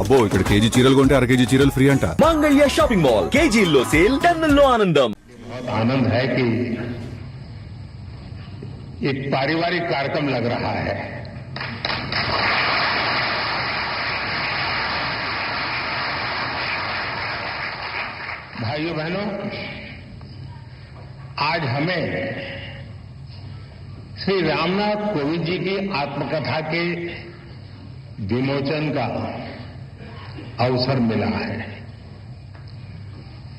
అబ్బో ఇక్కడ కేజీ చీరలు కొంటే అర కేజీ చీరలు ఫ్రీ అంట మంగళ్య షాపింగ్ మాల్ కేజీల్లో సేల్ టన్నుల్లో ఆనందం. बहुत आनंद है कि एक पारिवारिक कार्यक्रम लग रहा है. भाइयों बहनों, आज हमें श्री रामनाथ कोविंद जी की आत्मकथा के विमोचन का अवसर मिला है.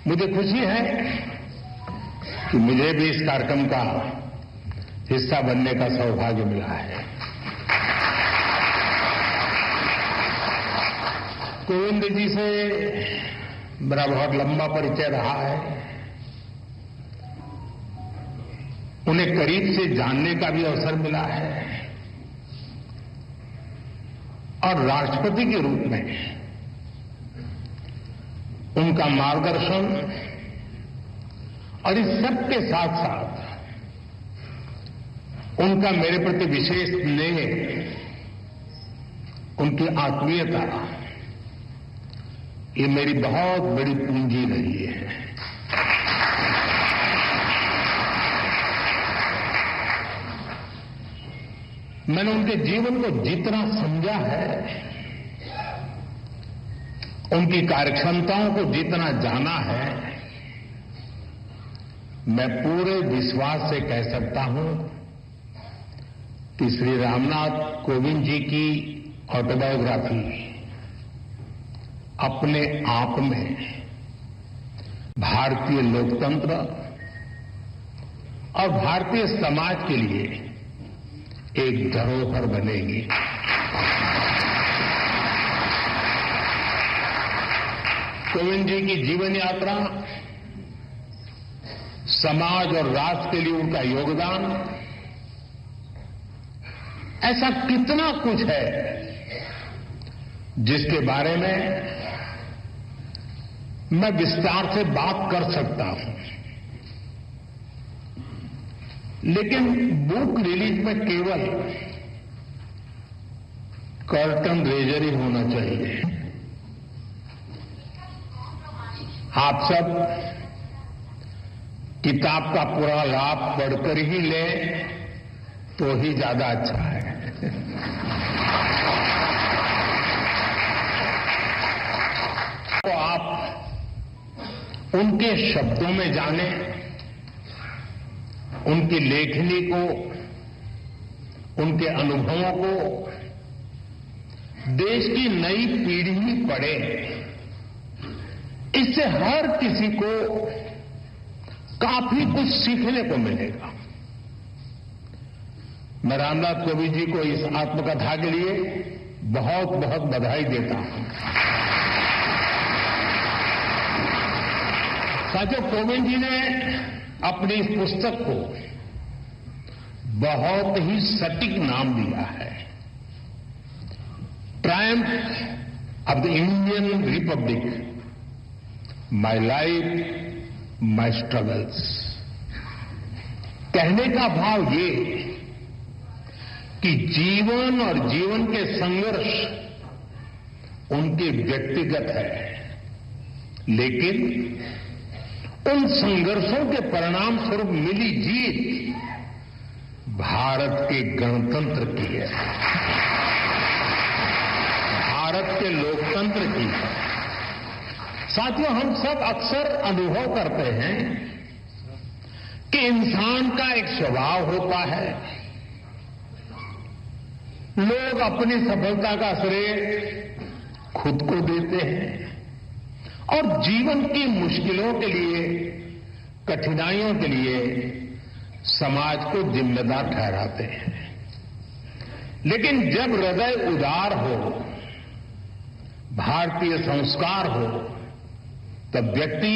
मुझे खुशी है कि मुझे भी इस कार्यक्रम का हिस्सा बनने का सौभाग्य मिला है. कोविंद जी से मेरा बहुत लंबा परिचय रहा है. उन्हें करीब से जानने का भी अवसर मिला है और राष्ट्रपति के रूप में उनका मार्गदर्शन और इस सब के साथ साथ उनका मेरे प्रति विशेष स्नेह, उनकी आत्मीयता, ये मेरी बहुत बड़ी पूंजी रही है. मैंने उनके जीवन को जितना समझा है, उनकी कार्यक्षमताओं को जितना जाना है, मैं पूरे विश्वास से कह सकता हूं कि श्री रामनाथ कोविंद जी की ऑटोबायोग्राफी अपने आप में भारतीय लोकतंत्र और भारतीय समाज के लिए एक धरोहर बनेगी. कोविंद जी की जीवन यात्रा, समाज और राष्ट्र के लिए उनका योगदान, ऐसा कितना कुछ है जिसके बारे में मैं विस्तार से बात कर सकता हूं. लेकिन बुक रिलीज में केवल कर्टन रेजर ही होना चाहिए. आप सब किताब का पूरा लाभ पढ़कर ही लें तो ही ज्यादा अच्छा है. तो आप उनके शब्दों में जानें, उनकी लेखनी को, उनके अनुभवों को देश की नई पीढ़ी पढ़े. इससे हर किसी को काफी कुछ सीखने को मिलेगा. मैं रामनाथ कोविंद जी को इस आत्मकथा के लिए बहुत बहुत बधाई देता हूं. साथियों, कोविंद जी ने अपनी इस पुस्तक को बहुत ही सटीक नाम दिया है, Triumph of the Indian Republic, my life, my struggles. कहने का भाव ये कि जीवन और जीवन के संघर्ष उनके व्यक्तिगत है, लेकिन उन संघर्षों के परिणाम स्वरूप मिली जीत भारत के गणतंत्र की है, भारत के लोकतंत्र की है. साथियों, हम सब अक्सर अनुभव करते हैं कि इंसान का एक स्वभाव होता है, लोग अपनी सफलता का श्रेय खुद को देते हैं और जीवन की मुश्किलों के लिए, कठिनाइयों के लिए समाज को जिम्मेदार ठहराते हैं. लेकिन जब हृदय उदार हो, भारतीय संस्कार हो, तब व्यक्ति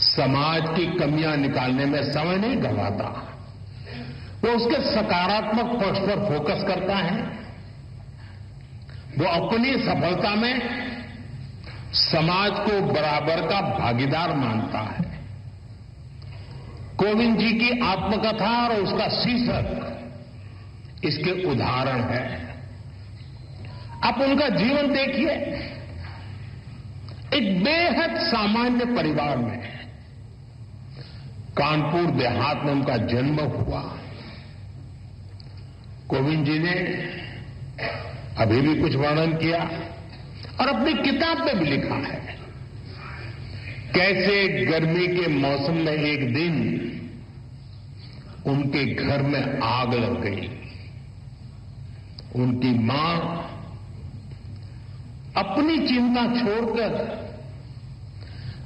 समाज की कमियां निकालने में समय नहीं गंवाता. वो उसके सकारात्मक पक्ष पर फोकस करता है. वो अपनी सफलता में समाज को बराबर का भागीदार मानता है. कोविंद जी की आत्मकथा और उसका शीर्षक इसके उदाहरण है. आप उनका जीवन देखिए। एक बेहद सामान्य परिवार में कानपुर देहात में उनका जन्म हुआ। कोविंद जी ने अभी भी कुछ वर्णन किया और अपनी किताब में भी लिखा है कैसे गर्मी के मौसम में एक दिन उनके घर में आग लग गई। उनकी मां अपनी चिंता छोड़कर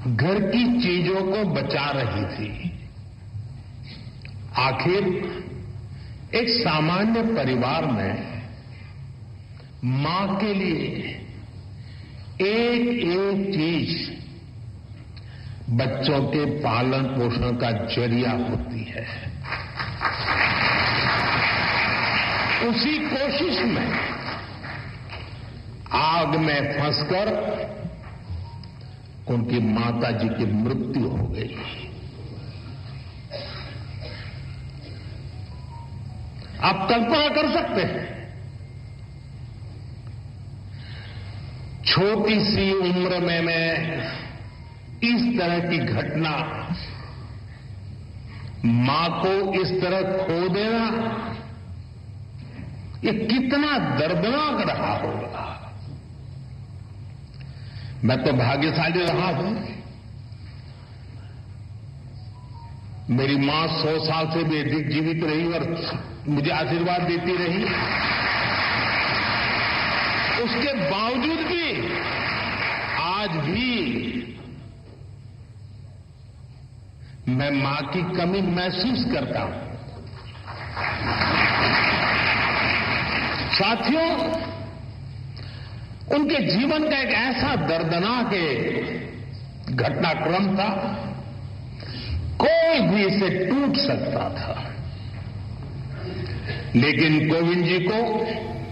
घर की चीजों को बचा रही थी। आखिर एक सामान्य परिवार में मां के लिए एक एक चीज बच्चों के पालन पोषण का जरिया होती है। उसी कोशिश में आग में फंसकर उनकी माता जी की मृत्यु हो गई। आप कल्पना कर सकते हैं छोटी सी उम्र में मैं इस तरह की घटना, मां को इस तरह खो देना, ये कितना दर्दनाक रहा होगा। मैं तो भाग्यशाली रहा हूं। मेरी मां 100 साल से भी अधिक जीवित रही और मुझे आशीर्वाद देती रही। उसके बावजूद भी आज भी मैं मां की कमी महसूस करता हूं। साथियों, उनके जीवन का एक ऐसा दर्दनाक घटनाक्रम था, कोई भी इसे टूट सकता था, लेकिन कोविंद जी को